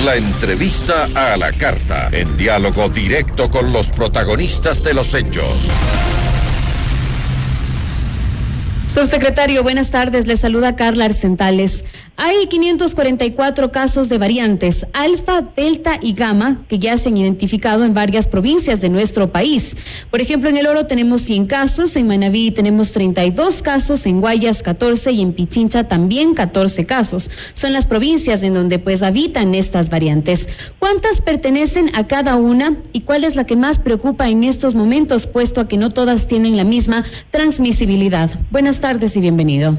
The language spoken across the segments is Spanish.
La entrevista a la carta, en diálogo directo con los protagonistas de los hechos. Subsecretario, buenas tardes. Le saluda Carla Arcentales. Hay 544 casos de variantes alfa, delta y gamma que ya se han identificado en varias provincias de nuestro país. Por ejemplo, en El Oro tenemos 100 casos, en Manabí tenemos 32 casos, en Guayas 14 y en Pichincha también 14 casos. Son las provincias en donde habitan estas variantes. ¿Cuántas pertenecen a cada una y cuál es la que más preocupa en estos momentos, puesto a que no todas tienen la misma transmisibilidad? Buenas tardes y bienvenido.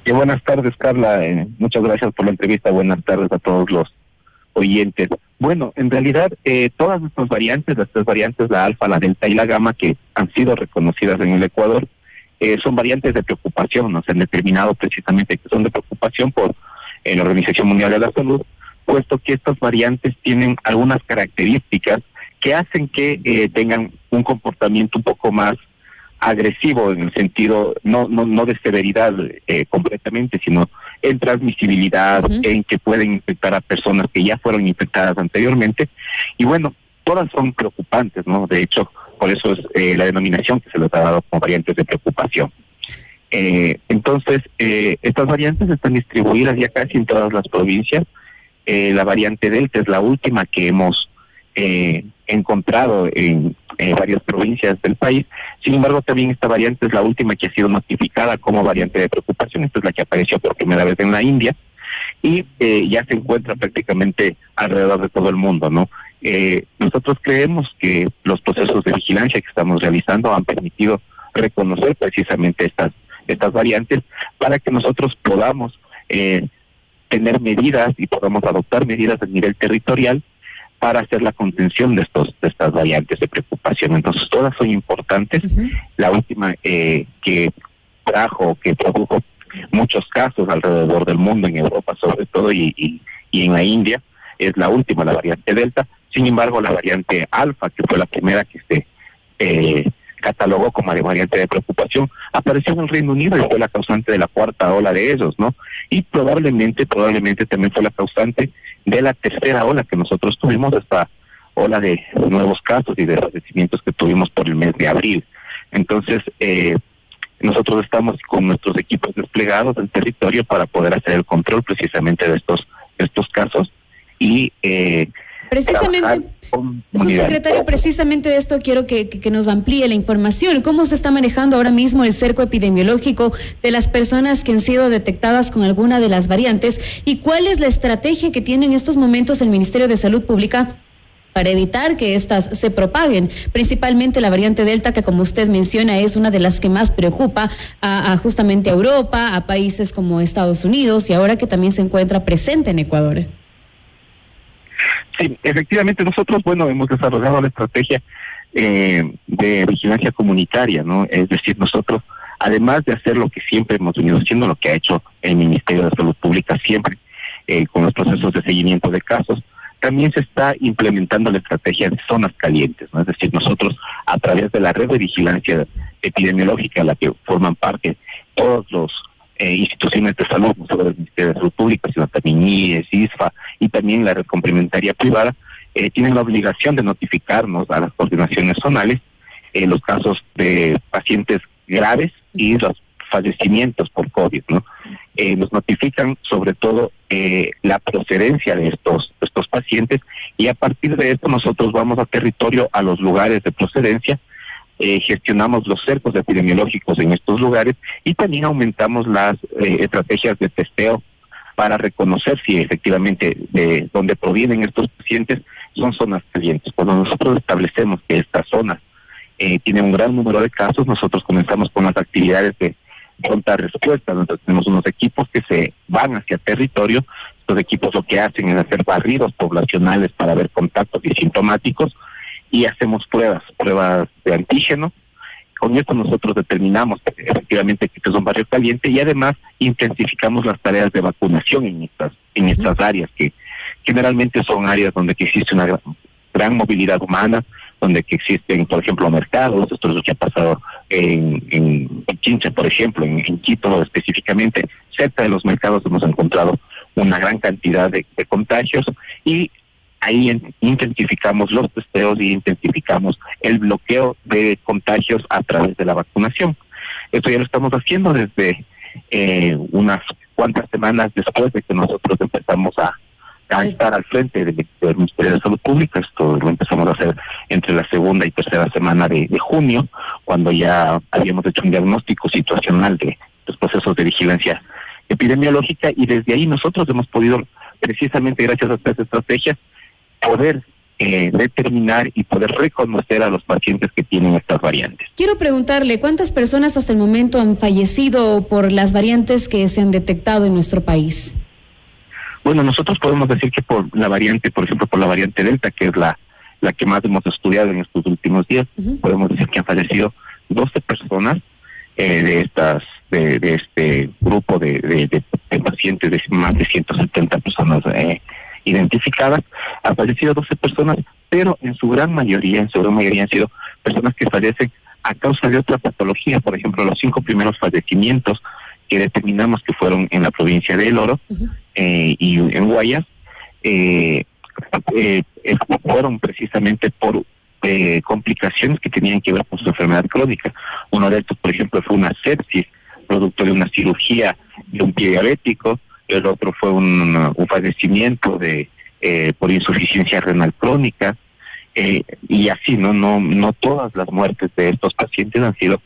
Buenas tardes, Carla. Muchas gracias por la entrevista. Buenas tardes a todos los oyentes. Bueno, en realidad, todas estas variantes, las tres variantes, la alfa, la delta y la gamma, que han sido reconocidas en el Ecuador, son variantes de preocupación. Se han determinado precisamente que son de preocupación por la Organización Mundial de la Salud, puesto que estas variantes tienen algunas características que hacen que tengan un comportamiento un poco más agresivo, en el sentido no de severidad completamente, sino en transmisibilidad, en que pueden infectar a personas que ya fueron infectadas anteriormente. Y bueno, todas son preocupantes, ¿no? De hecho, por eso es la denominación que se les ha dado como variantes de preocupación. Entonces, estas variantes están distribuidas ya casi en todas las provincias. La variante Delta es la última que hemos encontrado en varias provincias del país. Sin embargo, también esta variante es la última que ha sido notificada como variante de preocupación. Esta es la que apareció por primera vez en la India y ya se encuentra prácticamente alrededor de todo el mundo, ¿no? Nosotros creemos que los procesos de vigilancia que estamos realizando han permitido reconocer precisamente estas variantes para que nosotros podamos tener medidas y podamos adoptar medidas a nivel territorial para hacer la contención de estas variantes de preocupación. Entonces, todas son importantes. La última que produjo muchos casos alrededor del mundo, en Europa sobre todo, y en la India, es la última, la variante Delta. Sin embargo, la variante Alfa, que fue la primera que se catalogó como variante de preocupación, apareció en el Reino Unido y fue la causante de la cuarta ola de ellos, ¿no? Y probablemente también fue la causante de la tercera ola que nosotros tuvimos, esta ola de nuevos casos y de fallecimientos que tuvimos por el mes de abril. Entonces, nosotros estamos con nuestros equipos desplegados en territorio para poder hacer el control precisamente de estos casos y precisamente, subsecretario, precisamente de esto quiero que nos amplíe la información. ¿Cómo se está manejando ahora mismo el cerco epidemiológico de las personas que han sido detectadas con alguna de las variantes? ¿Y cuál es la estrategia que tiene en estos momentos el Ministerio de Salud Pública para evitar que estas se propaguen? Principalmente la variante Delta, que como usted menciona es una de las que más preocupa justamente a Europa, a países como Estados Unidos y ahora que también se encuentra presente en Ecuador. Sí, efectivamente nosotros, hemos desarrollado la estrategia de vigilancia comunitaria, ¿no? Es decir, nosotros, además de hacer lo que siempre hemos venido haciendo, lo que ha hecho el Ministerio de Salud Pública siempre, con los procesos de seguimiento de casos, también se está implementando la estrategia de zonas calientes, ¿no? Es decir, nosotros, a través de la red de vigilancia epidemiológica, a la que forman parte todos los instituciones de salud, no solo del Ministerio de Salud Pública, sino también IES, ISFA y también la red complementaria privada, tienen la obligación de notificarnos a las coordinaciones zonales los casos de pacientes graves y los fallecimientos por COVID, ¿no? Nos notifican sobre todo la procedencia de estos pacientes y a partir de esto nosotros vamos a territorio, a los lugares de procedencia, gestionamos los cercos epidemiológicos en estos lugares y también aumentamos las estrategias de testeo para reconocer si efectivamente de donde provienen estos pacientes son zonas calientes. Cuando nosotros establecemos que estas zonas tienen un gran número de casos, nosotros comenzamos con las actividades de pronta respuesta. Nosotros tenemos unos equipos que se van hacia territorio. Estos equipos lo que hacen es hacer barridos poblacionales para ver contactos asintomáticos y hacemos pruebas de antígeno. Con esto nosotros determinamos efectivamente que es un barrio caliente y además intensificamos las tareas de vacunación en estas áreas que generalmente son áreas donde existe una gran movilidad humana, donde que existen, por ejemplo, mercados. Esto es lo que ha pasado en Pichincha, por ejemplo, en Quito específicamente. Cerca de los mercados hemos encontrado una gran cantidad de contagios, y ahí intensificamos los testeos y intensificamos el bloqueo de contagios a través de la vacunación. Esto ya lo estamos haciendo desde unas cuantas semanas después de que nosotros empezamos a estar al frente del Ministerio de Salud Pública. Esto lo empezamos a hacer entre la segunda y tercera semana de junio, cuando ya habíamos hecho un diagnóstico situacional de los procesos de vigilancia epidemiológica, y desde ahí nosotros hemos podido, precisamente gracias a estas estrategias, poder determinar y poder reconocer a los pacientes que tienen estas variantes. Quiero preguntarle, ¿cuántas personas hasta el momento han fallecido por las variantes que se han detectado en nuestro país? Bueno, nosotros podemos decir que por la variante, por ejemplo, por la variante Delta, que es la que más hemos estudiado en estos últimos días, podemos decir que han fallecido 12 personas de este grupo de pacientes, de más de 170 personas identificadas. Han fallecido 12 personas, pero en su gran mayoría han sido personas que fallecen a causa de otra patología. Por ejemplo, los 5 primeros fallecimientos que determinamos que fueron en la provincia de El Oro y en Guayas, fueron precisamente por complicaciones que tenían que ver con su enfermedad crónica. Uno de estos, por ejemplo, fue una sepsis producto de una cirugía de un pie diabético. El otro fue un fallecimiento por insuficiencia renal crónica, y así no todas las muertes de estos pacientes han sido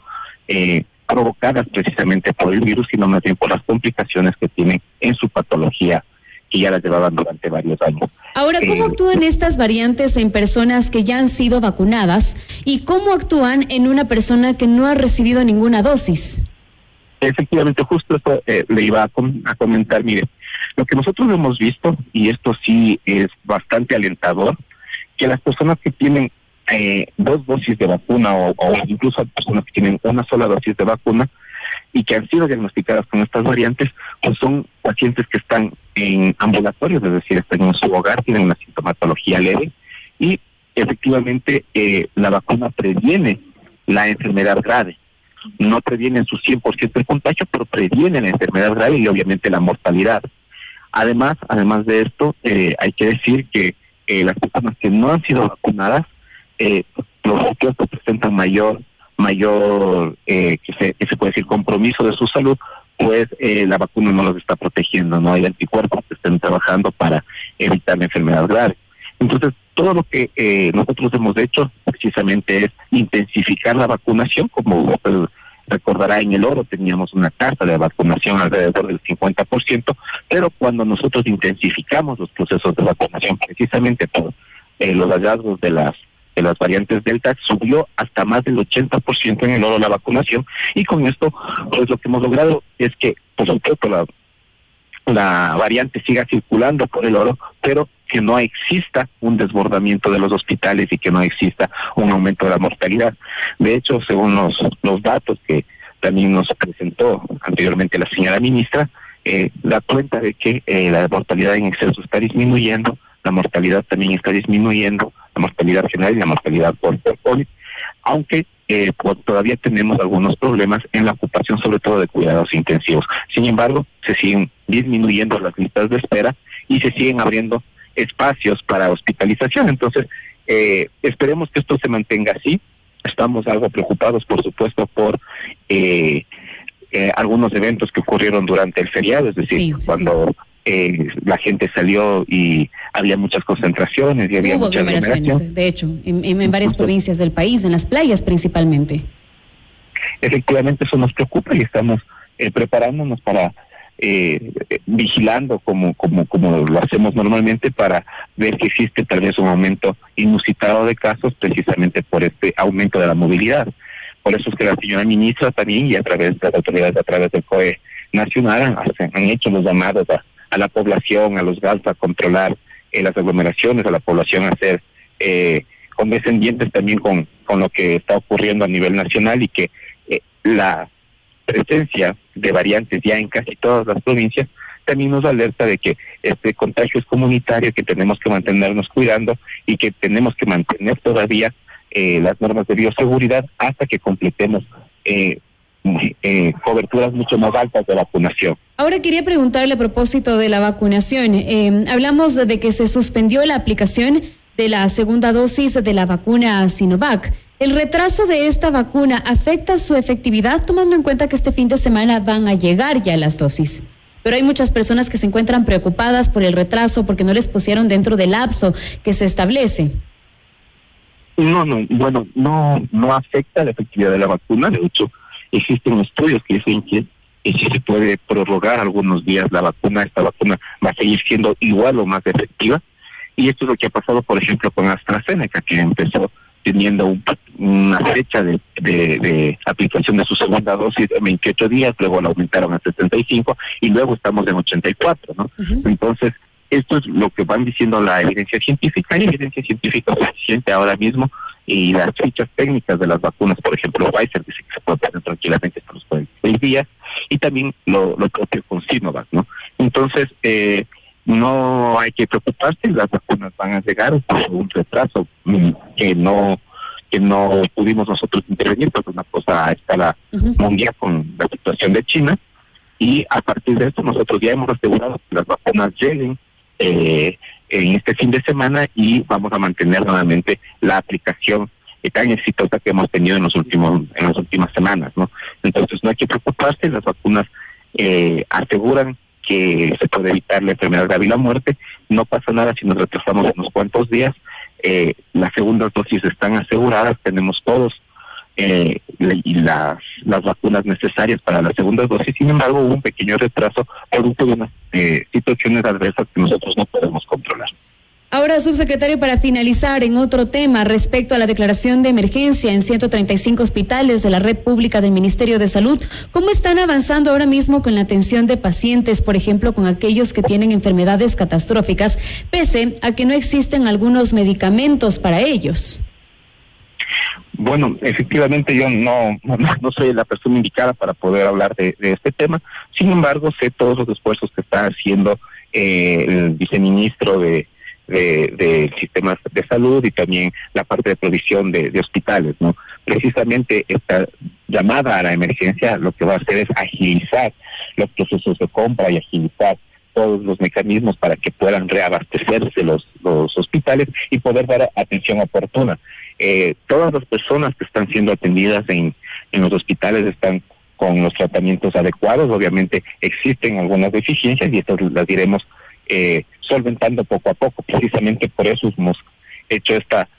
provocadas precisamente por el virus, sino más bien por las complicaciones que tienen en su patología, que ya las llevaban durante varios años. Ahora, ¿cómo actúan estas variantes en personas que ya han sido vacunadas y cómo actúan en una persona que no ha recibido ninguna dosis? Efectivamente, justo eso le iba a comentar. Mire, lo que nosotros hemos visto, y esto sí es bastante alentador, que las personas que tienen 2 dosis de vacuna o incluso personas que tienen una sola dosis de vacuna y que han sido diagnosticadas con estas variantes, pues son pacientes que están en ambulatorios, es decir, están en su hogar, tienen una sintomatología leve, y efectivamente la vacuna previene la enfermedad grave. No previene en su 100% el contagio, pero previene la enfermedad grave y obviamente la mortalidad. Además de esto, hay que decir que las personas que no han sido vacunadas, los bloqueos que presentan mayor que se puede decir compromiso de su salud, pues la vacuna no los está protegiendo, no hay anticuerpos que estén trabajando para evitar la enfermedad grave. Entonces, todo lo que nosotros hemos hecho precisamente es intensificar la vacunación. Como usted recordará, en El Oro teníamos una tasa de vacunación alrededor del 50%, pero cuando nosotros intensificamos los procesos de vacunación precisamente por los hallazgos de las variantes Delta, subió hasta más del 80% en El Oro la vacunación, y con esto pues lo que hemos logrado es que, por supuesto, la variante siga circulando por El Oro, pero que no exista un desbordamiento de los hospitales y que no exista un aumento de la mortalidad. De hecho, según los datos que también nos presentó anteriormente la señora ministra, da cuenta de que la mortalidad en exceso está disminuyendo, la mortalidad también está disminuyendo, la mortalidad general y la mortalidad por COVID, aunque todavía tenemos algunos problemas en la ocupación, sobre todo de cuidados intensivos. Sin embargo, se siguen disminuyendo las listas de espera y se siguen abriendo espacios para hospitalización. Entonces, esperemos que esto se mantenga así. Estamos algo preocupados, por supuesto, por algunos eventos que ocurrieron durante el feriado, es decir, cuando la gente salió y había muchas concentraciones y había muchas aglomeraciones. De hecho, en varias provincias del país, en las playas principalmente. Efectivamente, eso nos preocupa y estamos preparándonos para vigilando como lo hacemos normalmente, para ver si existe tal vez un aumento inusitado de casos precisamente por este aumento de la movilidad. Por eso es que la señora ministra también, y a través de las autoridades, a través del COE nacional, han hecho los llamados a la población, a los GALS, a controlar las aglomeraciones, a la población a ser condescendientes también con lo que está ocurriendo a nivel nacional, y que la presencia de variantes ya en casi todas las provincias también nos alerta de que este contagio es comunitario, que tenemos que mantenernos cuidando y que tenemos que mantener todavía las normas de bioseguridad hasta que completemos coberturas mucho más altas de vacunación. Ahora quería preguntarle a propósito de la vacunación. Hablamos de que se suspendió la aplicación de la segunda dosis de la vacuna Sinovac. ¿El retraso de esta vacuna afecta su efectividad, tomando en cuenta que este fin de semana van a llegar ya las dosis? Pero hay muchas personas que se encuentran preocupadas por el retraso porque no les pusieron dentro del lapso que se establece. No afecta la efectividad de la vacuna. De hecho, existen estudios que dicen que si se puede prorrogar algunos días esta vacuna va a seguir siendo igual o más efectiva. Y esto es lo que ha pasado, por ejemplo, con AstraZeneca, que empezó teniendo una fecha de aplicación de su segunda dosis de 28 días, luego la aumentaron a 75 y luego estamos en 84, ¿no? Uh-huh. Entonces, esto es lo que van diciendo la evidencia científica. Hay evidencia científica suficiente ahora mismo y las fichas técnicas de las vacunas, por ejemplo, Pfizer dice que se puede poner tranquilamente hasta los 46 días y también lo propio con Sinovac, ¿no? Entonces, no hay que preocuparse, las vacunas van a llegar por un retraso que no pudimos nosotros intervenir, porque una cosa a escala mundial con la situación de China, y a partir de esto nosotros ya hemos asegurado que las vacunas lleguen en este fin de semana y vamos a mantener nuevamente la aplicación tan exitosa que hemos tenido en las últimas semanas, ¿no? Entonces no hay que preocuparse, las vacunas aseguran que se puede evitar la enfermedad grave y la muerte. No pasa nada si nos retrasamos unos cuantos días. Las segundas dosis están aseguradas, tenemos todos y las vacunas necesarias para las segundas dosis. Sin embargo, hubo un pequeño retraso producto de unas situaciones adversas que nosotros no podemos controlar. Ahora, subsecretario, para finalizar en otro tema respecto a la declaración de emergencia en 135 hospitales de la red pública del Ministerio de Salud, ¿cómo están avanzando ahora mismo con la atención de pacientes, por ejemplo, con aquellos que tienen enfermedades catastróficas, pese a que no existen algunos medicamentos para ellos? Bueno, efectivamente yo no soy la persona indicada para poder hablar de este tema. Sin embargo, sé todos los esfuerzos que está haciendo el viceministro del sistema de salud y también la parte de provisión de hospitales, ¿no? Precisamente esta llamada a la emergencia lo que va a hacer es agilizar los procesos de compra y agilizar todos los mecanismos para que puedan reabastecerse los hospitales y poder dar atención oportuna. Todas las personas que están siendo atendidas en los hospitales están con los tratamientos adecuados. Obviamente existen algunas deficiencias y estas las diremos solventando poco a poco. Precisamente por eso hemos hecho esta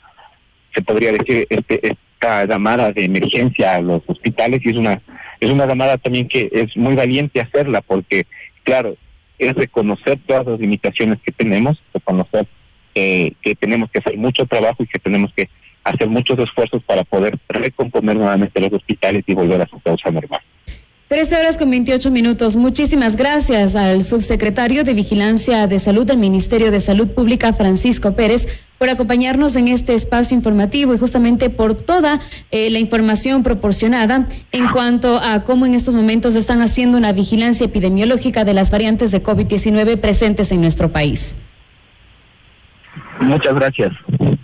llamada de emergencia a los hospitales, y es una llamada también que es muy valiente hacerla, porque claro, es reconocer todas las limitaciones que tenemos, reconocer que tenemos que hacer mucho trabajo y que tenemos que hacer muchos esfuerzos para poder recomponer nuevamente los hospitales y volver a su causa normal. 13:28. Muchísimas gracias al subsecretario de Vigilancia de Salud del Ministerio de Salud Pública, Francisco Pérez, por acompañarnos en este espacio informativo y justamente por toda la información proporcionada en cuanto a cómo en estos momentos están haciendo una vigilancia epidemiológica de las variantes de COVID-19 presentes en nuestro país. Muchas gracias.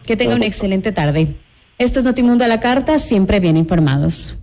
Que tenga una excelente tarde. Esto es Notimundo a la Carta, siempre bien informados.